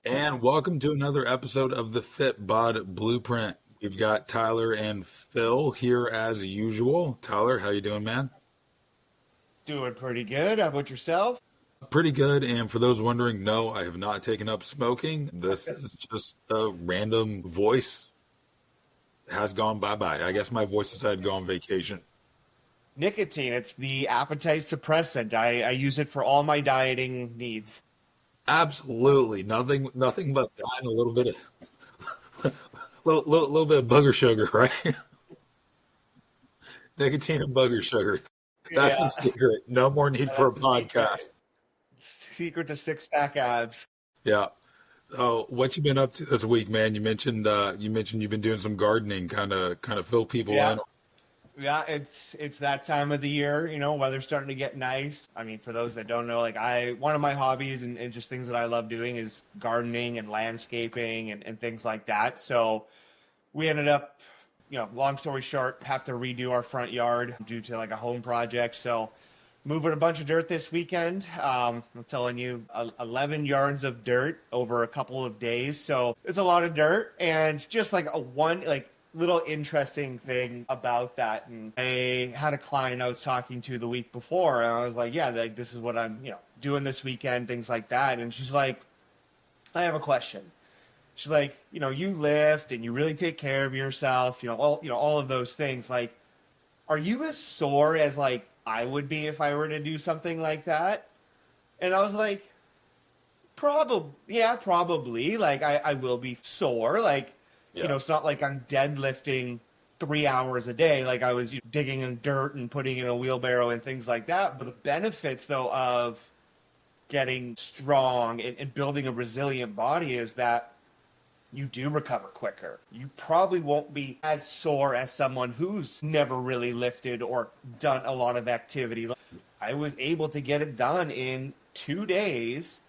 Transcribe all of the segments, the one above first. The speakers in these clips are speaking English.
And welcome to another episode of the FitBod Blueprint. We've got Tyler and Phil here as usual. Tyler, how you doing, man? Doing pretty good. How about yourself? Pretty good. And for those wondering, no, I have not taken up smoking. This is just a random voice has gone bye-bye. I guess my voice decided to go on vacation. Nicotine, it's the appetite suppressant. I use it for all my dieting needs. Absolutely nothing but that and a little bit of little bit of booger sugar, right? Nicotine and booger sugar. That's the Yeah, secret. No more need for a that's the secret. podcast. Secret to six-pack abs. Yeah. So what you been up to this week, man? You mentioned you've been doing some gardening, kind of fill people Yeah, in. yeah, it's that time of the year, weather's starting to get nice. I mean, for those that don't know, like one of my hobbies and just things that I love doing is gardening and landscaping and things like that. So we ended up, long story short, have to redo our front yard due to like a home project. So moving a bunch of dirt this weekend. I'm telling you, 11 yards of dirt over a couple of days. So it's a lot of dirt, and just like a one like little interesting thing about that. And I had a client I was talking to the week before, and I was like, yeah, like this is what I'm, doing this weekend, things like that. And she's like, I have a question. She's like, you lift and you really take care of yourself, all of those things. Like, are you as sore as like I would be if I were to do something like that? And I was like, probably, yeah, probably. Like I will be sore. Like, Yeah. it's not like I'm deadlifting 3 hours a day. Like I was digging in dirt and putting in a wheelbarrow and things like that. But the benefits though of getting strong and building a resilient body is that you do recover quicker. You probably won't be as sore as someone who's never really lifted or done a lot of activity. I was able to get it done in 2 days,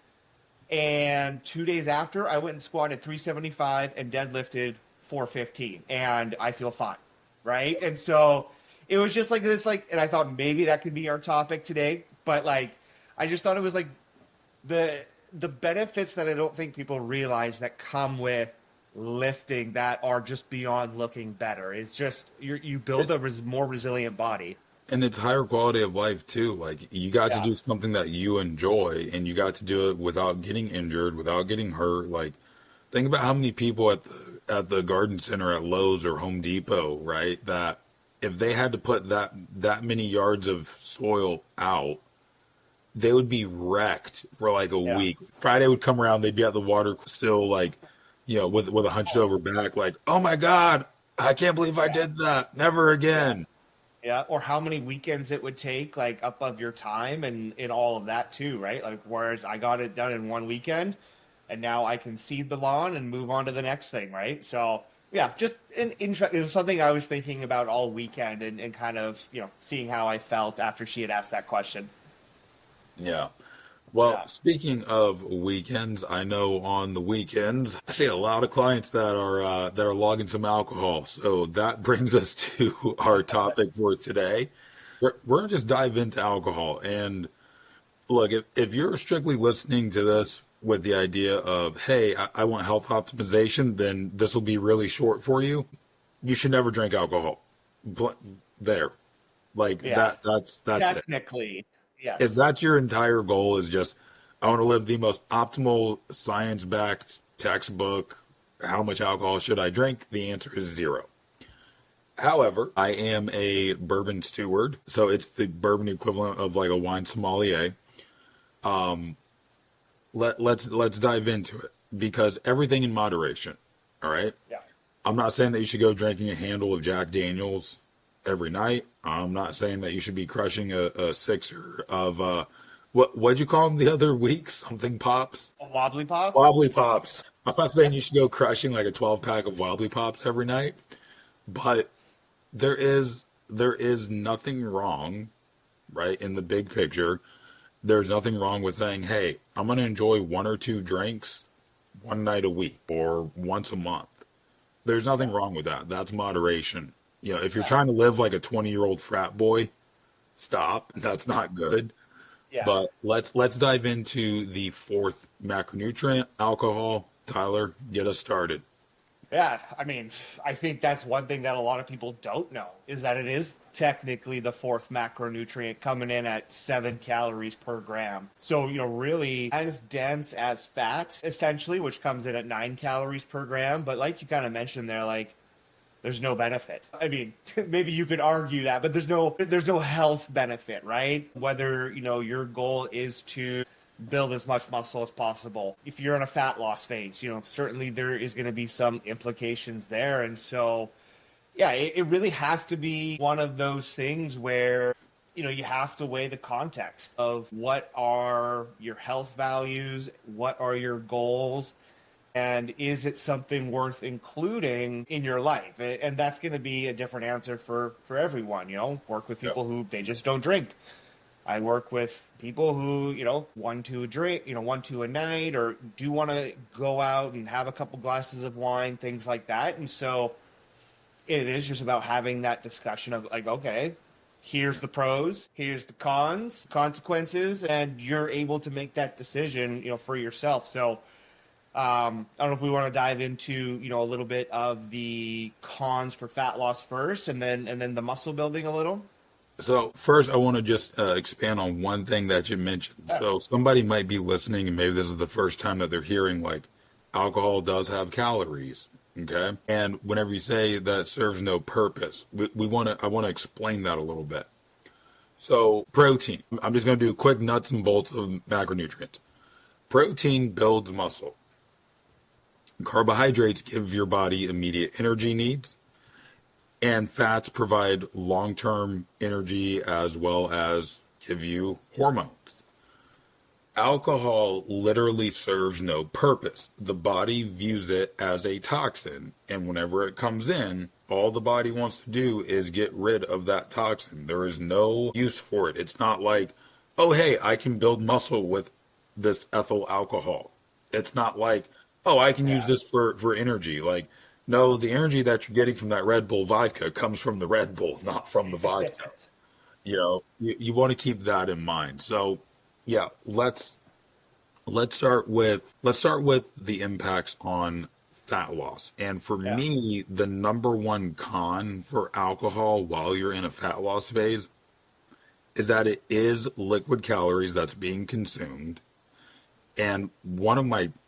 and 2 days after, I went and squatted 375 and deadlifted 415, and I feel fine, right? And so it was just like this, like, and I thought maybe that could be our topic today, but like, I just thought it was like the the benefits that I don't think people realize that come with lifting that are just beyond looking better. It's just you build a more resilient body. And it's higher quality of life too. Like you got to Yeah, do something that you enjoy and you got to do it without getting injured, without getting hurt. Like think about how many people at the garden center at Lowe's or Home Depot, right? That if they had to put that many yards of soil out, they would be wrecked for like a yeah, week. Friday would come around, they'd be at the water still like, with a hunched over back, like, oh my God, I can't believe I yeah, did that. Never yeah, again. yeah. Or how many weekends it would take, like up of your time and in all of that too, right? Like whereas I got it done in one weekend, and now I can seed the lawn and move on to the next thing, right? So yeah, just an interest. It was something I was thinking about all weekend and kind of seeing how I felt after she had asked that question. Yeah. Well, Yeah. speaking of weekends, I know on the weekends I see a lot of clients that are logging some alcohol. So that brings us to our topic for today. We're gonna just dive into alcohol. And look, if you're strictly listening to this with the idea of, hey, I want health optimization, then this will be really short for you. You should never drink alcohol. Bl- There, like Yeah. that's it. Technically, If yes. that's your entire goal is just, I want to live the most optimal science-backed textbook, how much alcohol should I drink? The answer is zero. However, I am a bourbon steward, so it's the bourbon equivalent of like a wine sommelier. Let's dive into it because everything in moderation. All right. Yeah. I'm not saying that you should go drinking a handle of Jack Daniels every night. I'm not saying that you should be crushing a sixer of what'd you call them the other week? Something pops, A wobbly pop? wobbly pops. I'm not saying you should go crushing like a 12 pack of wobbly pops every night, but there is nothing wrong, right? In the big picture, there's nothing wrong with saying, hey, I'm gonna enjoy one or two drinks one night a week or once a month. There's nothing wrong with that. That's moderation. If you're Yeah. trying to live like a 20-year-old frat boy, stop. That's not good. Yeah. But let's dive into the fourth macronutrient, alcohol. Tyler, get us started. Yeah, I mean, I think that's one thing that a lot of people don't know is that it is technically the fourth macronutrient coming in at 7 calories per gram. So, really as dense as fat, essentially, which comes in at 9 calories per gram. But like you kind of mentioned there, like there's no benefit. I mean, maybe you could argue that, but there's no health benefit, right? Whether, your goal is to build as much muscle as possible. If you're in a fat loss phase, certainly there is going to be some implications there. And so, yeah, it really has to be one of those things where, you have to weigh the context of what are your health values, what are your goals, and is it something worth including in your life? And that's going to be a different answer for everyone. Work with people who they just don't drink. I work with people who, one, two a drink, one, two a night, or do want to go out and have a couple glasses of wine, things like that. And so it is just about having that discussion of like, okay, here's the pros, here's the cons, consequences, and you're able to make that decision, for yourself. So I don't know if we want to dive into, a little bit of the cons for fat loss first, and then the muscle building a little. So first, I want to just expand on one thing that you mentioned. So somebody might be listening, and maybe this is the first time that they're hearing like alcohol does have calories. Okay, and whenever you say that it serves no purpose, I want to explain that a little bit. So protein. I'm just going to do quick nuts and bolts of macronutrients. Protein builds muscle. Carbohydrates give your body immediate energy needs. And fats provide long-term energy as well as give you hormones. Alcohol literally serves no purpose. The body views it as a toxin, and whenever it comes in, all the body wants to do is get rid of that toxin. There is no use for it. It's not like, oh, hey, I can build muscle with this ethyl alcohol. It's not like, oh, I can use this for energy. Like, no, the energy that you're getting from that Red Bull vodka comes from the Red Bull, not from the vodka. You want to keep that in mind. So, yeah, let's start with the impacts on fat loss. And for me, the number one con for alcohol while you're in a fat loss phase is that it is liquid calories that's being consumed. And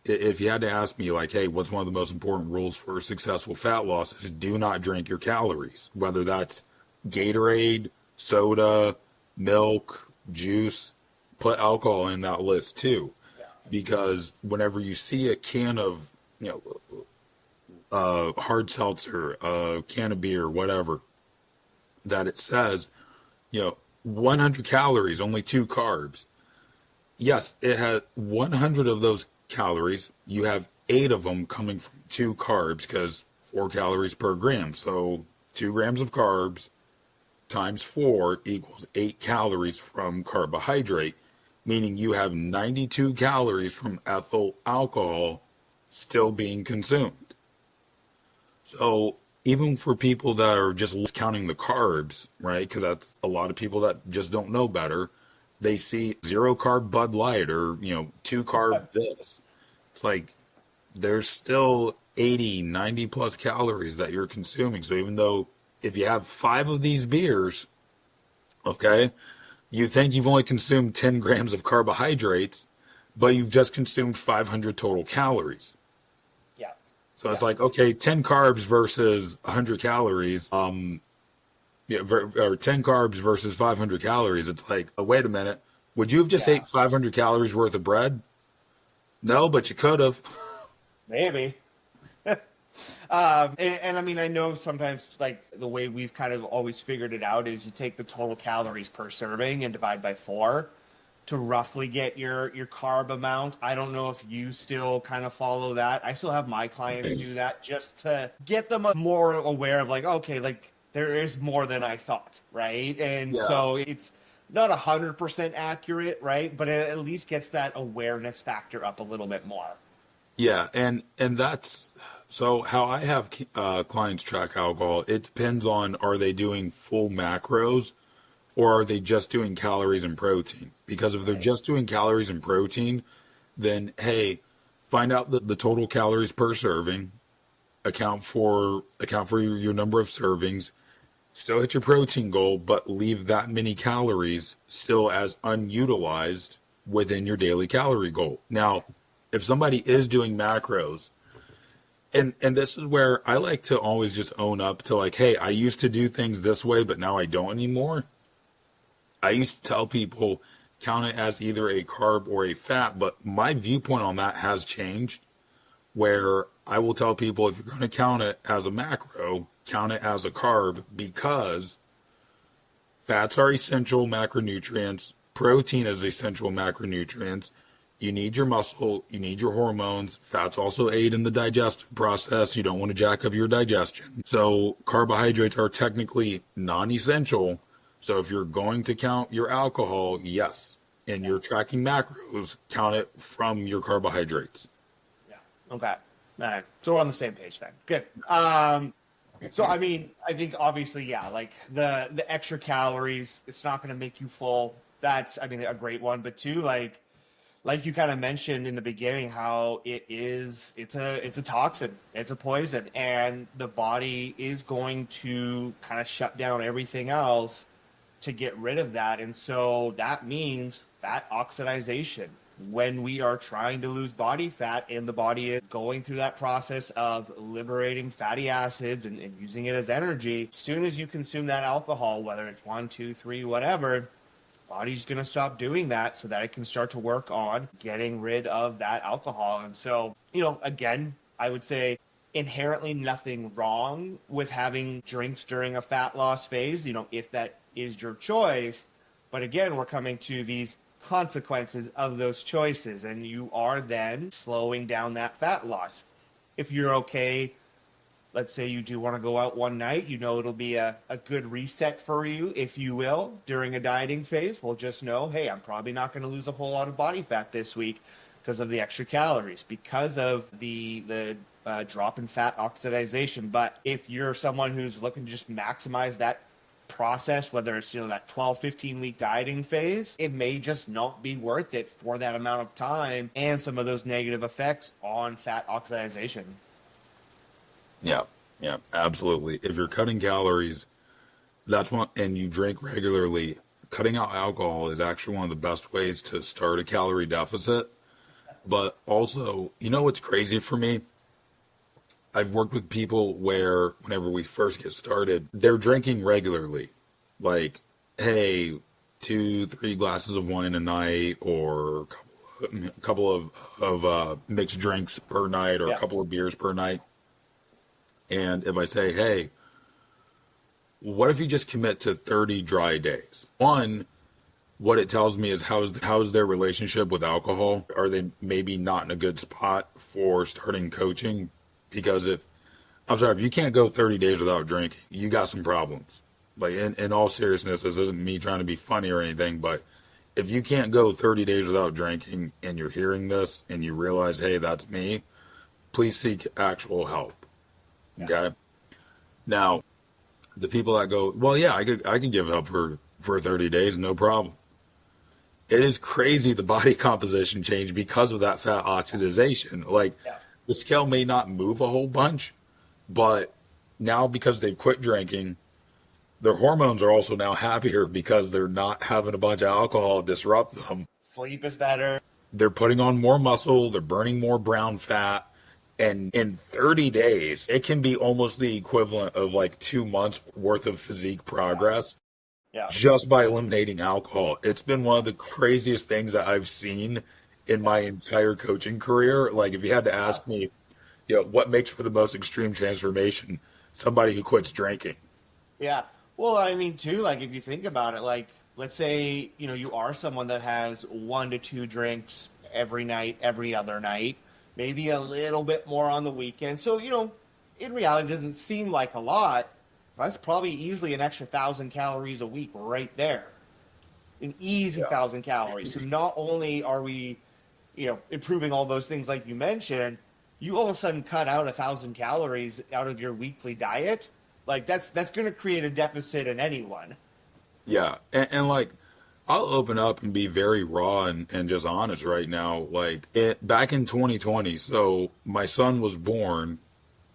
if you had to ask me, like, hey, what's one of the most important rules for successful fat loss is do not drink your calories, whether that's Gatorade, soda, milk, juice, put alcohol in that list too. Because whenever you see a can of, hard seltzer, a can of beer, whatever, that it says, 100 calories, only 2 carbs. Yes, it has 100 of those calories. You have 8 of them coming from 2 carbs because 4 calories per gram. So 2 grams of carbs times 4 equals 8 calories from carbohydrate, meaning you have 92 calories from ethyl alcohol still being consumed. So even for people that are just counting the carbs, right, because that's a lot of people that just don't know better, they see zero-carb Bud Light or, 2-carb this. It's like there's still 80, 90 plus calories that you're consuming. So even though if you have 5 of these beers, okay, you think you've only consumed 10 grams of carbohydrates, but you've just consumed 500 total calories. Yeah. So it's like, okay, 10 carbs versus 100 calories. Or 10 carbs versus 500 calories. It's like, oh, wait a minute. Would you have just ate 500 calories worth of bread? No, but you could have. Maybe. And I mean, I know sometimes like the way we've kind of always figured it out is you take the total calories per serving and divide by 4 to roughly get your carb amount. I don't know if you still kind of follow that. I still have my clients do that just to get them more aware of like, okay, like, there is more than I thought, right? And so it's not 100% accurate, right? But it at least gets that awareness factor up a little bit more. Yeah, and that's so how I have clients track alcohol. It depends on are they doing full macros or are they just doing calories and protein? Because if they're just doing calories and protein, then hey, find out the total calories per serving, account for your number of servings, still hit your protein goal, but leave that many calories still as unutilized within your daily calorie goal. Now, if somebody is doing macros, and this is where I like to always just own up to like, hey, I used to do things this way, but now I don't anymore. I used to tell people count it as either a carb or a fat, but my viewpoint on that has changed where I will tell people if you're going to count it as a macro, count it as a carb because fats are essential macronutrients, protein is essential macronutrients. You need your muscle, you need your hormones. Fats also aid in the digestive process. You don't want to jack up your digestion. So carbohydrates are technically non-essential. So if you're going to count your alcohol, yes, and you're tracking macros, count it from your carbohydrates. Yeah. Okay. All right. So we're on the same page then. Good. So I mean, I think obviously, yeah, like the extra calories, it's not going to make you full. That's, I mean, a great one. But two, like you kind of mentioned in the beginning, how it's a toxin, it's a poison, and the body is going to kind of shut down everything else to get rid of that. And so that means fat oxidation. When we are trying to lose body fat and the body is going through that process of liberating fatty acids and using it as energy, as soon as you consume that alcohol, whether it's 1, 2, 3, whatever, body's going to stop doing that so that it can start to work on getting rid of that alcohol. And so, again, I would say inherently nothing wrong with having drinks during a fat loss phase, if that is your choice. But again, we're coming to these consequences of those choices, and you are then slowing down that fat loss. If you're okay, let's say you do want to go out one night, it'll be a good reset for you, if you will, during a dieting phase. Well, just know, hey, I'm probably not going to lose a whole lot of body fat this week because of the extra calories, because of the drop in fat oxidation. But if you're someone who's looking to just maximize that process, whether it's that 12-15 week dieting phase, it may just not be worth it for that amount of time and some of those negative effects on fat oxidation. Yeah, absolutely. If you're cutting calories, that's one, and you drink regularly, cutting out alcohol is actually one of the best ways to start a calorie deficit. But also, what's crazy for me? I've worked with people where whenever we first get started, they're drinking regularly. Like, hey, 2-3 glasses of wine a night, or a couple of mixed drinks per night, or a couple of beers per night. And if I say, hey, what if you just commit to 30 dry days? One, what it tells me is how's their relationship with alcohol? Are they maybe not in a good spot for starting coaching? Because if you can't go 30 days without drinking, you got some problems. Like, in all seriousness, this isn't me trying to be funny or anything, but if you can't go 30 days without drinking and you're hearing this and you realize, hey, that's me, please seek actual help. Okay. Now, the people that go, well, yeah, I can give up for 30 days, no problem. It is crazy the body composition change because of that fat oxidation. Like, the scale may not move a whole bunch, but now because they've quit drinking, their hormones are also now happier because they're not having a bunch of alcohol disrupt them. Sleep is better. They're putting on more muscle. They're burning more brown fat. And in 30 days, it can be almost the equivalent of like 2 months worth of physique progress just by eliminating alcohol. It's been one of the craziest things that I've seen in my entire coaching career. Like, if you had to ask me, what makes for the most extreme transformation, somebody who quits drinking. Yeah. Well, I mean, too, like, if you think about it, like, let's say, you are someone that has 1 to 2 drinks every night, every other night, maybe a little bit more on the weekend. So, in reality, it doesn't seem like a lot. That's probably easily an extra 1,000 calories a week right there. An easy 1,000 calories. So not only are we, improving all those things like you mentioned, you all of a sudden cut out 1,000 calories out of your weekly diet. Like, that's going to create a deficit in anyone. Yeah. And like, I'll open up and be very raw and just honest right now. Like back in 2020, so my son was born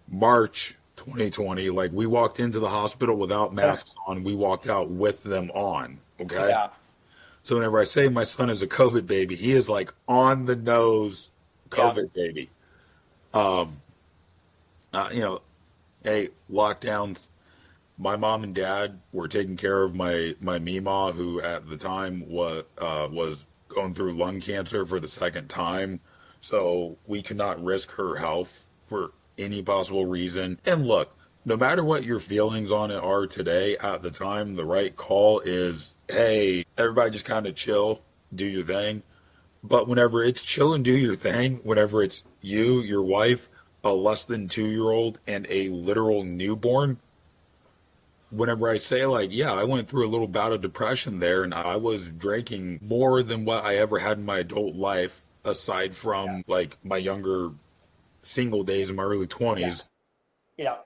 March 2020. Like we walked into the hospital without masks on. We walked out with them on. Okay. Yeah. So whenever I say my son is a COVID baby, he is like on the nose Yeah. COVID baby. Um, you know, hey, lockdowns. My mom and dad were taking care of my Mima, who at the time was going through lung cancer for the second time. So we could not risk her health for any possible reason. And look, no matter what your feelings on it are today, at the time, the right call is, hey, everybody just kind of chill, do your thing. But whenever it's chill and do your thing, whenever it's you, your wife, a less than 2 year old, and a literal newborn, whenever I say like, yeah, I went through a little bout of depression there and I was drinking more than what I ever had in my adult life, aside from like my younger single days in my early Yeah. 20s. Yeah.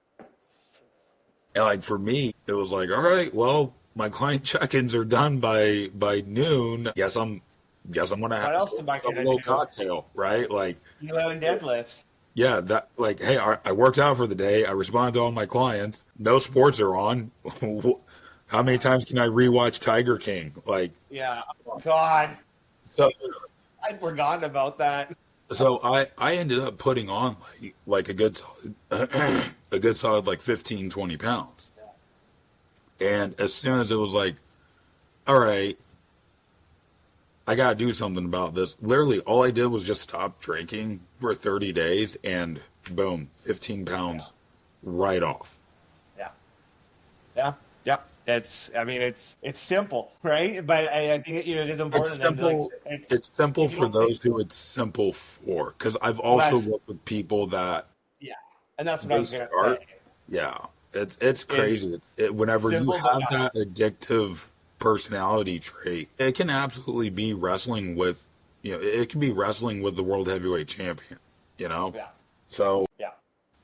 And like for me, it was like, all right, well, my client check-ins are done by noon. Guess I'm gonna have What to else go am I have a gonna little do? cocktail, right? Like, Kilo and deadlifts. yeah, that like, hey, I worked out for the day. I responded to all my clients. No sports are on. How many times can I rewatch Tiger King? Like, Yeah. Oh, God, so I'd forgotten about that. I ended up putting on like a good solid, a good solid like 15, 20 pounds. And as soon as it was like, all right, I got to do something about this. Literally, all I did was just stop drinking for 30 days and boom, 15 Yeah. pounds right off. Yeah. Yeah. Yeah. I mean, it's simple, right? But I think it is It's important then to simple. It's simple if you for don't think, those who it's simple for. Because I've well, also worked with people that yeah, and that's what I they was gonna say. start. Yeah, it's It's crazy. Whenever you simple but have not. that addictive personality trait, it can absolutely be wrestling with, it can be wrestling with the world heavyweight champion, you know? Yeah. So Yeah.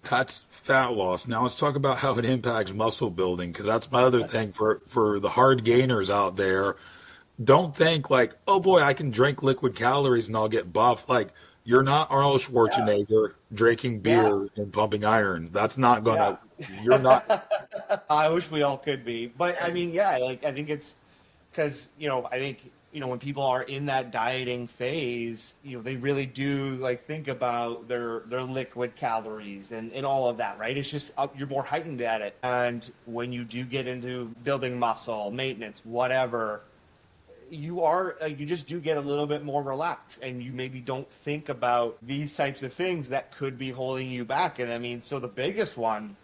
that's fat loss. Now let's talk about how it impacts muscle building, because that's my other thing for the hard gainers out there. Don't think like, oh boy, I can drink liquid calories and I'll get buff. Like, you're not Arnold Yeah. Schwarzenegger drinking Yeah. beer and pumping iron. That's not Yeah. gonna, you're not. I wish we all could be, but I mean, yeah, like I think it's because I think when people are in that dieting phase, they really do like think about their liquid calories and all of that, right? It's just you're more heightened at it, and when you do get into building muscle, maintenance, whatever, you just do get a little bit more relaxed, and you maybe don't think about these types of things that could be holding you back. And I mean, so the biggest one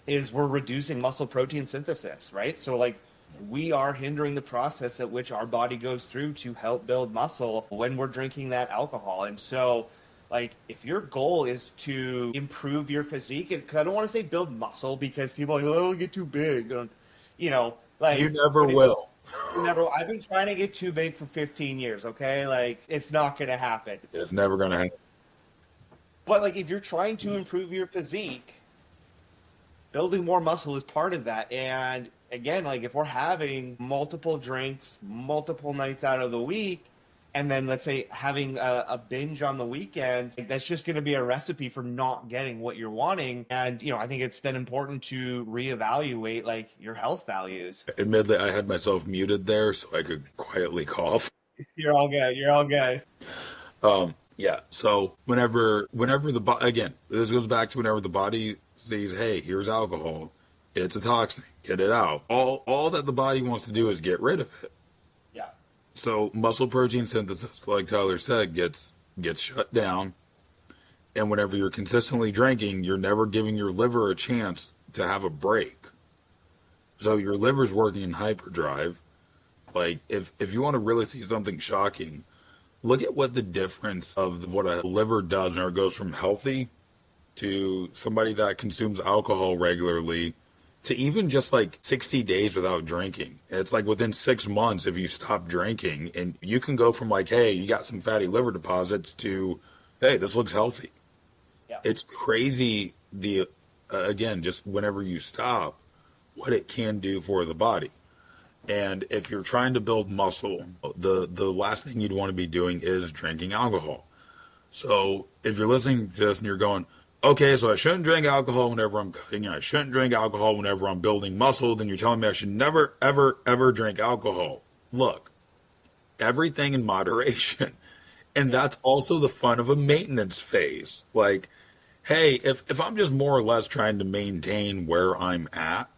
is we're reducing muscle protein synthesis, right? So like we are hindering the process at which our body goes through to help build muscle when we're drinking that alcohol. And so like if your goal is to improve your physique, and because I don't want to say build muscle because people are like, oh, get too big, You like never but will. never. I've been trying to get too big for 15 years. Okay, like it's not gonna happen. It's never gonna happen. But like if you're trying to improve your physique, building more muscle is part of that. And again, like if we're having multiple drinks, multiple nights out of the week, and then let's say having a binge on the weekend, like, that's just going to be a recipe for not getting what you're wanting. And I think it's then important to reevaluate like your health values. Admittedly, I had myself muted there so I could quietly cough. You're all good. You're all good. Yeah. So whenever again, this goes back to whenever the body sees, hey, here's alcohol, it's a toxin, get it out. All that the body wants to do is get rid of it. Yeah. So muscle protein synthesis, like Tyler said, gets shut down. And whenever you're consistently drinking, you're never giving your liver a chance to have a break. So your liver's working in hyperdrive. Like if you want to really see something shocking, look at what the difference of what a liver does whenever it goes from healthy to somebody that consumes alcohol regularly to even just like 60 days without drinking. It's like within 6 months, if you stop drinking, and you can go from like, hey, you got some fatty liver deposits to, hey, this looks healthy. Yeah. It's crazy again, just whenever you stop, what it can do for the body. And if you're trying to build muscle, the last thing you'd want to be doing is drinking alcohol. So if you're listening to this and you're going, okay, so I shouldn't drink alcohol whenever I'm cutting, and I shouldn't drink alcohol whenever I'm building muscle, then you're telling me I should never, ever, ever drink alcohol. Look, everything in moderation. And that's also the fun of a maintenance phase. Like, hey, if I'm just more or less trying to maintain where I'm at,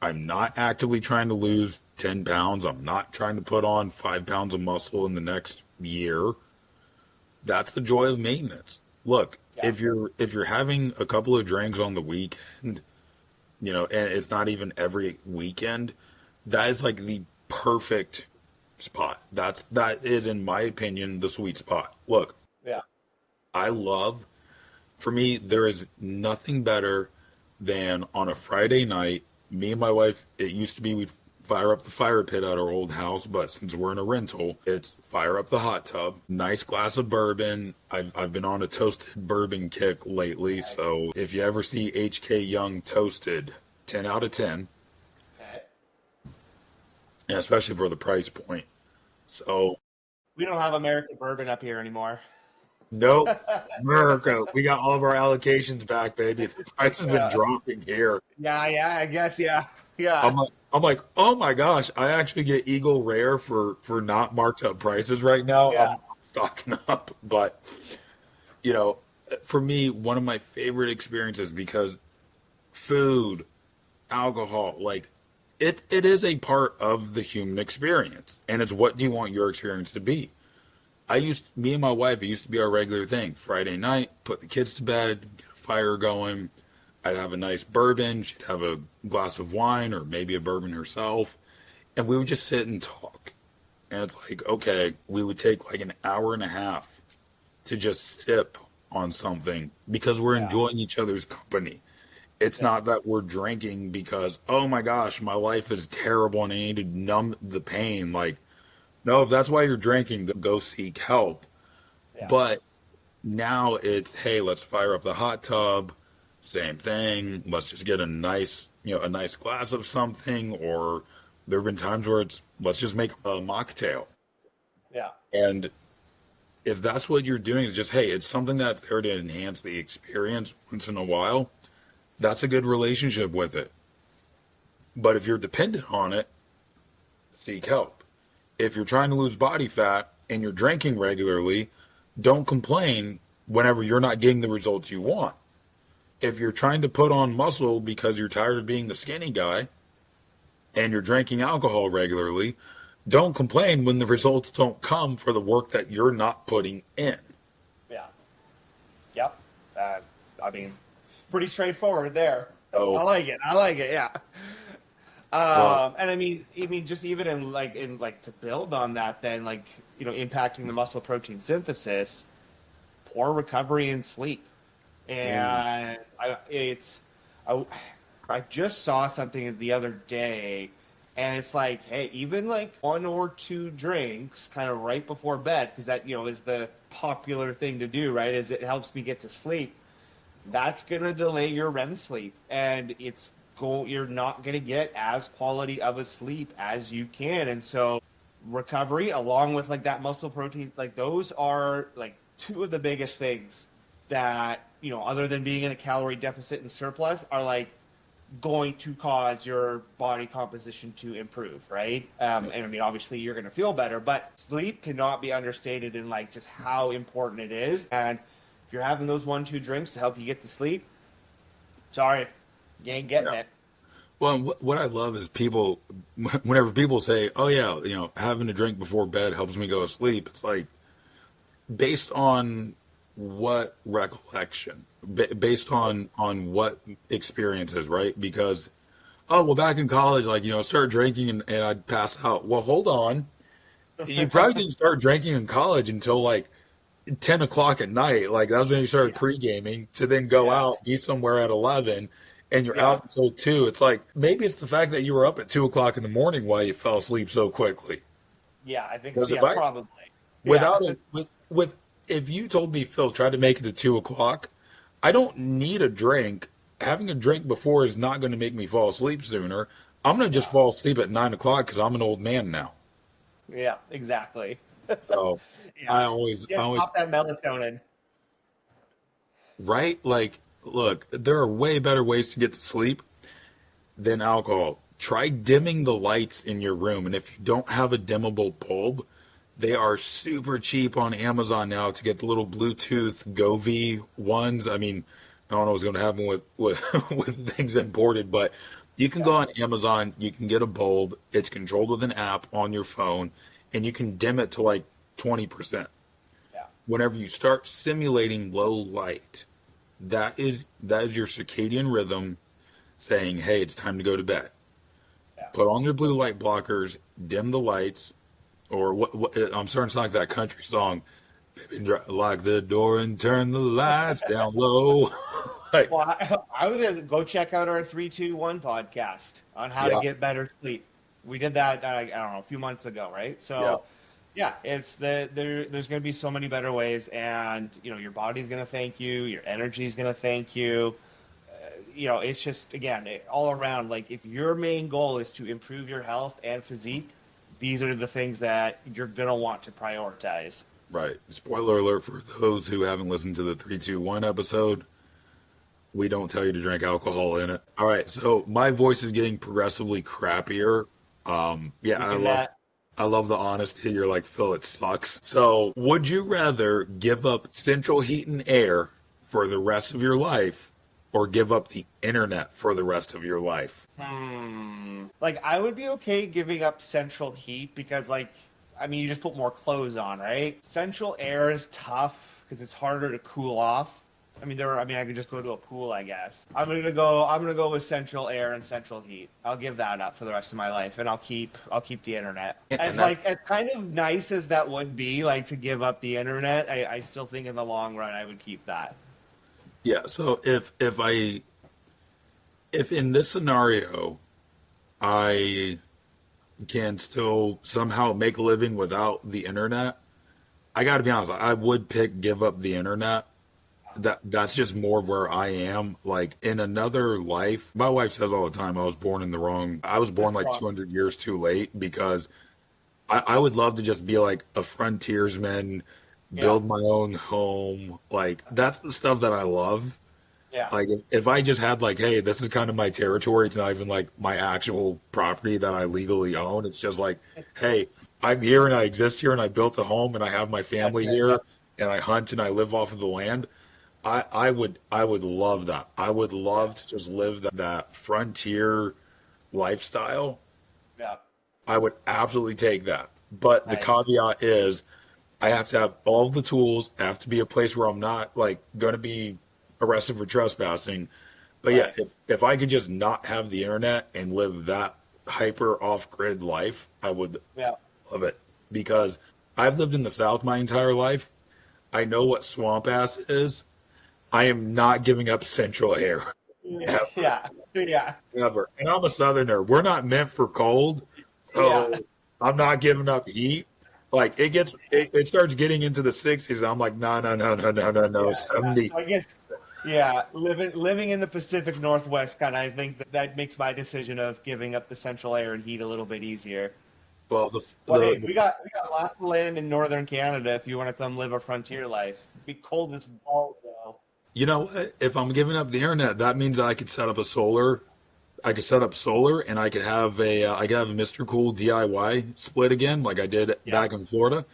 I'm not actively trying to lose 10 pounds. I'm not trying to put on 5 pounds of muscle in the next year. That's the joy of maintenance. Look, Yeah. if you're having a couple of drinks on the weekend, and it's not even every weekend, that is like the perfect spot. That is, in my opinion, the sweet spot. Look, Yeah. I love, for me, there is nothing better than on a Friday night, me and my wife, it used to be we'd fire up the fire pit at our old house, but since we're in a rental, it's fire up the hot tub, nice glass of bourbon. I've been on a toasted bourbon kick lately, Nice. so if you ever see HK Young toasted, 10 out of 10, Okay. and especially for the price point. So, We don't have American bourbon up here anymore. nope, America, we got all of our allocations back, baby. The price has been Yeah. dropping here. Yeah, I guess, yeah. Yeah. I'm like, oh my gosh, I actually get Eagle Rare for not marked up prices right now. Yeah. I'm stocking up, but you know, for me, one of my favorite experiences because food, alcohol, like it is a part of the human experience, and it's what do you want your experience to be? Me and my wife, it used to be our regular thing. Friday night, put the kids to bed, get a fire going. I'd have a nice bourbon. She'd have a glass of wine or maybe a bourbon herself. And we would just sit and talk. And it's like, okay, we would take like an hour and a half to just sip on something because we're Yeah. enjoying each other's company. It's not that we're drinking because, oh my gosh, my life is terrible and I need to numb the pain. Like, no, if that's why you're drinking, then go seek help. Yeah. But now it's, hey, let's fire up the hot tub. Same thing. Let's just get a nice glass of something. Or there have been times where it's, let's just make a mocktail. Yeah. And if that's what you're doing, is just, hey, it's something that's there to enhance the experience once in a while. That's a good relationship with it. But if you're dependent on it, seek help. If you're trying to lose body fat and you're drinking regularly, don't complain whenever you're not getting the results you want. If you're trying to put on muscle because you're tired of being the skinny guy and you're drinking alcohol regularly, don't complain when the results don't come for the work that you're not putting in. Yeah. Yep. I mean, pretty straightforward there. Oh, I like it. I like it. Yeah. well, And I mean, just even in to build on that, then impacting the muscle protein synthesis, poor recovery and sleep, and I just saw something the other day, and it's like, hey, even like one or two drinks, kind of right before bed, because that is the popular thing to do, right? Is it helps me get to sleep. That's gonna delay your REM sleep, and you're not gonna get as quality of a sleep as you can, and so recovery along with like that muscle protein, like those are like two of the biggest things that other than being in a calorie deficit and surplus, are like going to cause your body composition to improve, right? And I mean, obviously you're going to feel better, but sleep cannot be understated in like just how important it is. And if you're having those 1-2 drinks to help you get to sleep, sorry, you ain't getting yeah. it. Well, and what I love is people, whenever people say, oh, yeah, having a drink before bed helps me go to sleep, it's like, based on what recollection, based on what experiences, right? Because, oh, well, back in college, like, I started drinking and I'd pass out. Well, hold on. You probably didn't start drinking in college until like 10 o'clock at night. Like, that was when you started Yeah. pre-gaming to then go Yeah. out, be somewhere at 11, and you're Yeah. out until 2. It's like, maybe it's the fact that you were up at 2 o'clock in the morning while you fell asleep so quickly. Yeah, I think Because so. if Yeah, I, probably. Yeah. without it, with, if you told me, Phil, try to make it to 2 o'clock, I don't need a drink. Having a drink before is not going to make me fall asleep sooner. I'm gonna just fall asleep at 9 o'clock because I'm an old man now. Yeah, exactly. So Yeah, I just always, pop that melatonin. right? Like, look, there are way better ways to get to sleep than alcohol. Try dimming the lights in your room, and if you don't have a dimmable bulb, they are super cheap on Amazon now to get the little Bluetooth Govee ones. I mean, I don't know what's going to happen with with things imported, but you can Yeah, go on Amazon, you can get a bulb. It's controlled with an app on your phone, and you can dim it to like 20%. yeah, Whenever you start simulating low light, that is your circadian rhythm saying, "Hey, it's time to go to bed." yeah. Put on your blue light blockers, dim the lights, or what I'm starting to sound like that country song. Baby, lock the door and turn the lights down low. Like, Well, I was gonna go check out our 3-2-1 podcast on how to yeah, get better sleep. We did that, I don't know, a few months ago, right? yeah, So, yeah, there's going to be so many better ways, and your body's going to thank you, your energy's going to thank you. It's just again all around. Like if your main goal is to improve your health and physique, these are the things that you're going to want to prioritize. right. Spoiler alert for those who haven't listened to the 3-2-1 episode. We don't tell you to drink alcohol in it. All right, so my voice is getting progressively crappier. Yeah, Look at that. I love the honesty. You're like, Phil, it sucks. So, would you rather give up central heat and air for the rest of your life or give up the internet for the rest of your life? Like I would be okay giving up central heat because I mean you just put more clothes on, right? Central air is tough because it's harder to cool off. I could just go to a pool, I guess. I'm gonna go with central air and central heat. I'll give that up for the rest of my life, and I'll keep the internet. And As kind of nice as that would be, like to give up the internet, I still think in the long run I would keep that. yeah, so if in this scenario I can still somehow make a living without the internet, I got to be honest, I would pick give up the internet. That's just more of where I am. Like in another life, my wife says all the time I was born like 200 years too late because I would love to just be like a frontiersman, Yeah, build my own home. Like that's the stuff that I love. yeah, Like if I just had like, hey, this is kind of my territory. It's not even like my actual property that I legally own. It's just like, hey, I'm here and I exist here and I built a home and I have my that's family it. here Yep, and I hunt and I live off of the land. I would love that. I would yeah, love to just live that frontier lifestyle. yeah. I would absolutely take that. But the Nice. caveat is I have to have all the tools. I have to be a place where I'm not like going to be arrested for trespassing. But yeah, Right. if I could just not have the internet and live that hyper off grid life, I would Yeah. love it because I've lived in the South my entire life. I know what swamp ass is. I am not giving up central air ever, Yeah. Yeah. ever. And I'm a southerner. We're not meant for cold, Yeah. so I'm not giving up heat. Like it starts getting into the 60s. I'm like, no, no, no, no, no, no, no, Yeah. Yeah. 70. So I guess, yeah, living in the Pacific Northwest, kind of, I think that makes my decision of giving up the central air and heat a little bit easier. Well, But hey, we got lots of land in northern Canada if you want to come live a frontier life. Be cold as balls though. you know what? If I'm giving up the internet, that means I could set up a solar. I could set up solar, and I could have a Mr. Cool DIY split again, like I did Yeah. back in Florida.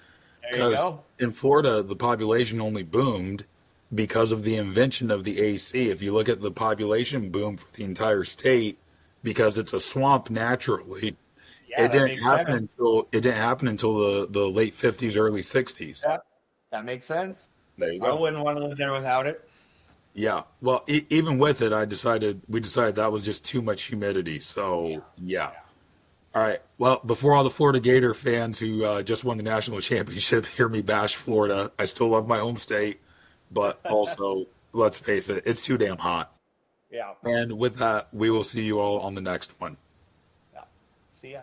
There you Because go. in Florida, the population only boomed because of the invention of the AC. If you look at the population boom for the entire state, because it's a swamp naturally, Yeah, that makes sense. it didn't happen until the late 50s, early 60s. Yeah, that makes sense. There you I go. wouldn't want to live there without it. Yeah. Well, even with it, we decided that was just too much humidity. So yeah. Yeah. All right. Well, before all the Florida Gator fans who just won the national championship hear me bash Florida, I still love my home state, but also let's face it, it's too damn hot. Yeah. And with that, we will see you all on the next one. Yeah. See ya.